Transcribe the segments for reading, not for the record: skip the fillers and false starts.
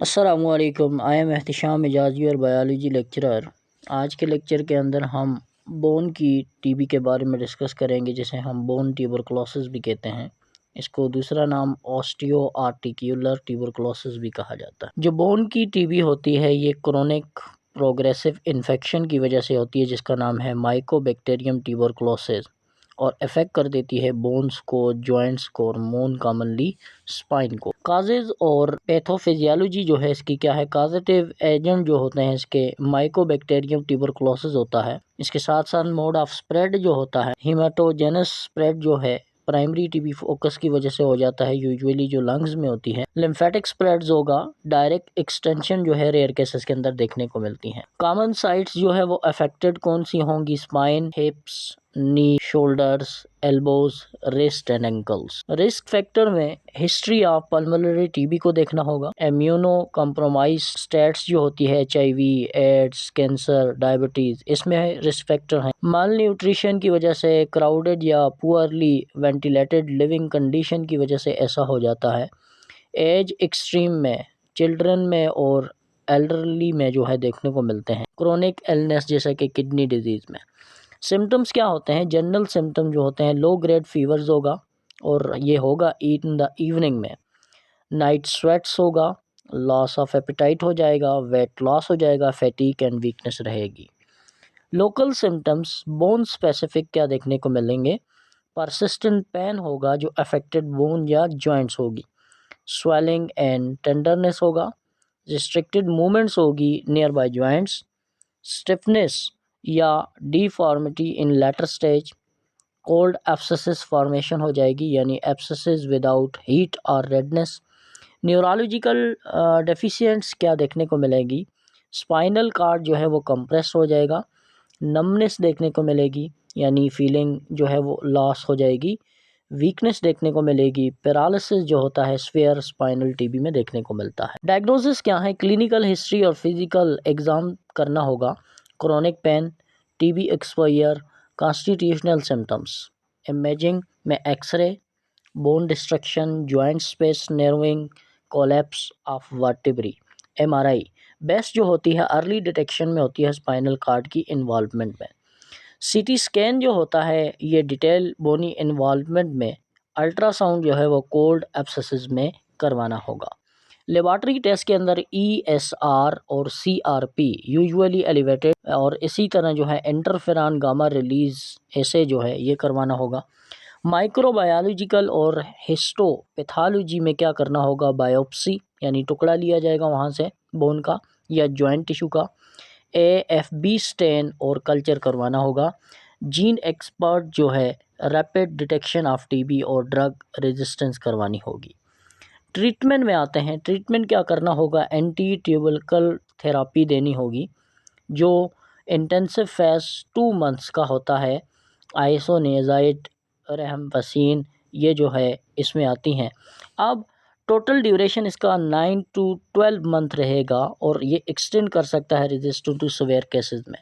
अस्सलामुअलैकुम। I am Ehtisham इजाज़ी और biology lecturer. आज के लेक्चर के अंदर हम बोन की टीबी के बारे में डिस्कस करेंगे, जिसे हम बोन ट्यूबरकुलोसिस भी कहते हैं। इसको दूसरा नाम ऑस्टियो आर्टिक्यूलर ट्यूबरकुलोसिस भी कहा जाता है। जो बोन की टीबी होती है ये क्रोनिक प्रोग्रेसिव इन्फेक्शन की वजह से होती है, जिसका नाम है माइकोबैक्टीरियम ट्यूबरकुलोसिस, और अफेक्ट कर देती है बोन्स को, जॉइंट्स को और मोन कॉमनली स्पाइन को। काजेज और पैथोफिजियोलॉजी जो है इसकी क्या है, काजेटिव एजेंट जो होते हैं इसके माइकोबैक्टीरियम ट्यूबरकुलोसिस होता है। इसके साथ साथ मोड ऑफ स्प्रेड जो होता है, हेमाटोजेनस स्प्रेड जो है प्राइमरी टीबी फोकस की वजह से हो जाता है, यूजुअली जो लंग्स में होती है। लिम्फेटिक स्प्रेड्स होगा, डायरेक्ट एक्सटेंशन जो है रेयर केसेस के अंदर देखने को मिलती है। कॉमन साइट्स जो है वो अफेक्टेड कौन सी होंगी, spine, हिप्स, knee, shoulders, elbows, wrist and ankles. Risk factor में हिस्ट्री ऑफ पल्मोनरी टीबी को देखना होगा। इम्यूनो कॉम्प्रोमाइज स्टेट्स जो होती है, HIV, एड्स, कैंसर, डायबिटीज, इसमें रिस्क फैक्टर हैं। माल न्यूट्रिशन की वजह से, क्राउडेड या पुअरली वेंटिलेटेड लिविंग कंडीशन की वजह से ऐसा हो जाता है। एज एक्सट्रीम में, चिल्ड्रन में और एल्डरली में जो है देखने को मिलते हैं। क्रोनिक इलनेस जैसे कि किडनी डिजीज में सिम्टम्स क्या होते हैं, जनरल सिम्टम जो होते हैं, लो ग्रेड फीवर्स होगा और ये होगा इन द इवनिंग में। नाइट स्वेट्स होगा, लॉस ऑफ एपिटाइट हो जाएगा, वेट लॉस हो जाएगा, फैटीग एंड वीकनेस रहेगी। लोकल सिम्टम्स बोन स्पेसिफिक क्या देखने को मिलेंगे, परसिस्टेंट पेन होगा जो अफेक्टेड बोन या जॉइंट्स होगी, स्वेलिंग एंड टेंडरनेस होगा, रिस्ट्रिक्टेड मूवमेंट्स होगी नियर बाय जॉइंट्स, स्टिफनेस या deformity in later stage, cold abscesses formation हो जाएगी, यानी एब्सेसिस विदाउट हीट और रेडनेस। न्यूरोलॉजिकल डेफिशिएंट्स क्या देखने को मिलेगी, स्पाइनल कार्ड जो है वो कंप्रेस हो जाएगा, नमनेस देखने को मिलेगी, यानी फीलिंग जो है वो लॉस हो जाएगी, वीकनेस देखने को मिलेगी, पैरालिसिस जो होता है स्फेयर स्पाइनल टीबी में देखने को मिलता है। डायग्नोसिस क्या है, क्लिनिकल हिस्ट्री और फिजिकल एग्जाम करना होगा, chronic pain, TB exposure, constitutional symptoms, imaging में x-ray, bone destruction, joint space narrowing, collapse of vertebrae. MRI best जो होती है अर्ली डिटेक्शन में होती है स्पाइनल कार्ड की इन्वॉल्वमेंट में। CT स्कैन जो होता है ये डिटेल बोनी इन्वॉल्वमेंट में। अल्ट्रासाउंड जो है वो कोल्ड एब्सेसिस में करवाना होगा। लेबॉर्ट्री टेस्ट के अंदर ESR और CRP यूजुअली एलिवेटेड, और इसी तरह जो है इंटरफेरॉन गामा रिलीज ऐसे जो है ये करवाना होगा। माइक्रोबायोलॉजिकल और हिस्टोपैथोलॉजी में क्या करना होगा, बायोप्सी यानी टुकड़ा लिया जाएगा वहाँ से बोन का या जॉइंट टिश्यू का, AFB स्टेन और कल्चर करवाना होगा। जीन एक्सपर्ट जो है रैपिड डिटेक्शन ऑफ टीबी और ड्रग रेजिस्टेंस करवानी होगी। ट्रीटमेंट में आते हैं, ट्रीटमेंट क्या करना होगा, एंटी ट्यूबरकल थेरापी देनी होगी जो इंटेंसिव फेज 2 मंथ्स का होता है। आइसोनियाज़ाइड, रेमपेसिन ये जो है इसमें आती हैं। अब टोटल ड्यूरेशन इसका 9 to 12 मंथ रहेगा और ये एक्सटेंड कर सकता है रेजिस्टेंट टू सीवियर केसेस में।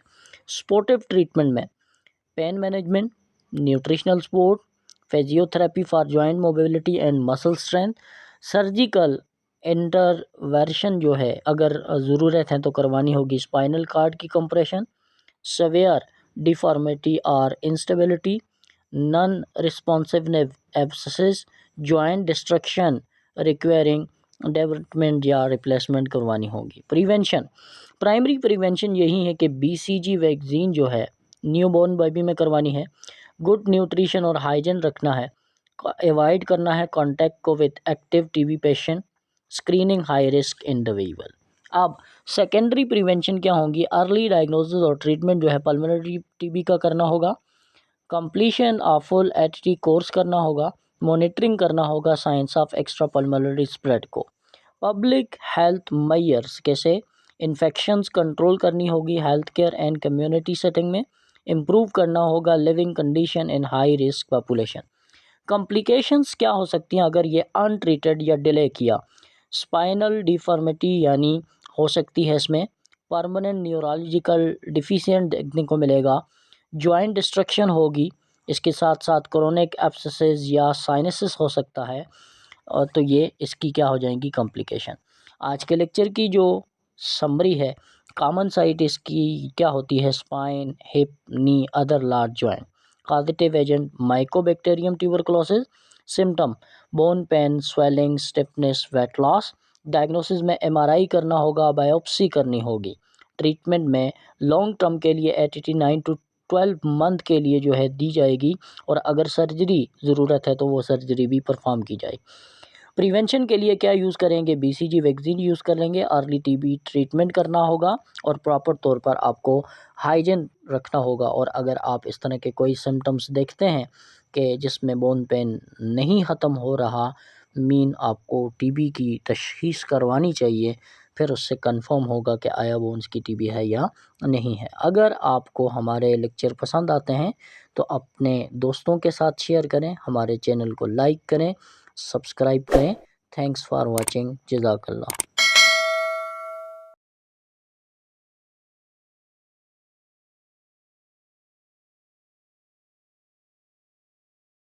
सपोर्टिव ट्रीटमेंट में pain management, nutritional support, physiotherapy for joint mobility and muscle strength, surgical intervention जो है अगर ज़रूरत है तो करवानी होगी, स्पाइनल कार्ड की कंप्रेशन, सेवियर डिफॉर्मिटी और instability, non responsiveness abscesses, joint destruction requiring development या रिप्लेसमेंट करवानी होगी। प्रिवेंशन, प्राइमरी प्रिवेंशन यही है कि BCG वैक्सीन जो है न्यूबॉर्न बेबी में करवानी है। गुड न्यूट्रिशन और हाइजीन रखना है, अवॉइड करना है कॉन्टैक्ट को with active TB patient, screening high risk individual. अब सेकेंडरी प्रिवेंशन क्या होंगी, अर्ली डायग्नोसिस और ट्रीटमेंट जो है पल्मोनरी टीबी का करना होगा, completion of full HT course करना होगा, मॉनिटरिंग करना होगा science of extra pulmonary spread को। पब्लिक हेल्थ मेजर्स कैसे, इन्फेक्शंस कंट्रोल करनी होगी health care and community setting में, इम्प्रूव करना होगा living condition in high risk population. Complications क्या हो सकती हैं अगर ये अनट्रीटेड या डिले किया, स्पाइनल डिफॉर्मिटी यानी हो सकती है इसमें, परमानेंट न्यूरोलॉजिकल डिफिशिएंट देखने को मिलेगा, जॉइंट डिस्ट्रक्शन होगी, इसके साथ साथ क्रोनिक एब्सेसिस या साइनसिस हो सकता है, और तो ये इसकी क्या हो जाएंगी कॉम्प्लिकेशन। आज के लेक्चर की जो समरी है, कॉमन साइट इसकी क्या होती है, spine, hip, knee, other large joint. Causative agent mycobacterium tuberculosis. Symptom bone pain, swelling, stiffness, weight loss. Diagnosis में एमआरआई करना होगा, बायोप्सी करनी होगी। ट्रीटमेंट में लॉन्ग टर्म के लिए एटीटी 9 टू 12 मंथ के लिए जो है दी जाएगी, और अगर सर्जरी ज़रूरत है तो वो सर्जरी भी परफॉर्म की जाएगी। प्रिवेंशन के लिए क्या यूज़ करेंगे, बीसीजी वैक्सीन यूज़ करेंगे, अर्ली टीबी ट्रीटमेंट करना होगा, और प्रॉपर तौर पर आपको हाइजीन रखना होगा। और अगर आप इस तरह के कोई सिम्टम्स देखते हैं कि जिसमें बोन पेन नहीं ख़त्म हो रहा, मीन आपको टीबी की तशख़ीस करवानी चाहिए, फिर उससे कंफर्म होगा कि आया बोन्स की टीबी है या नहीं है। अगर आपको हमारे लेक्चर पसंद आते हैं तो अपने दोस्तों के साथ शेयर करें, हमारे चैनल को लाइक करें, सब्सक्राइब करें। Thanks for watching. जज़ाकल्लाह।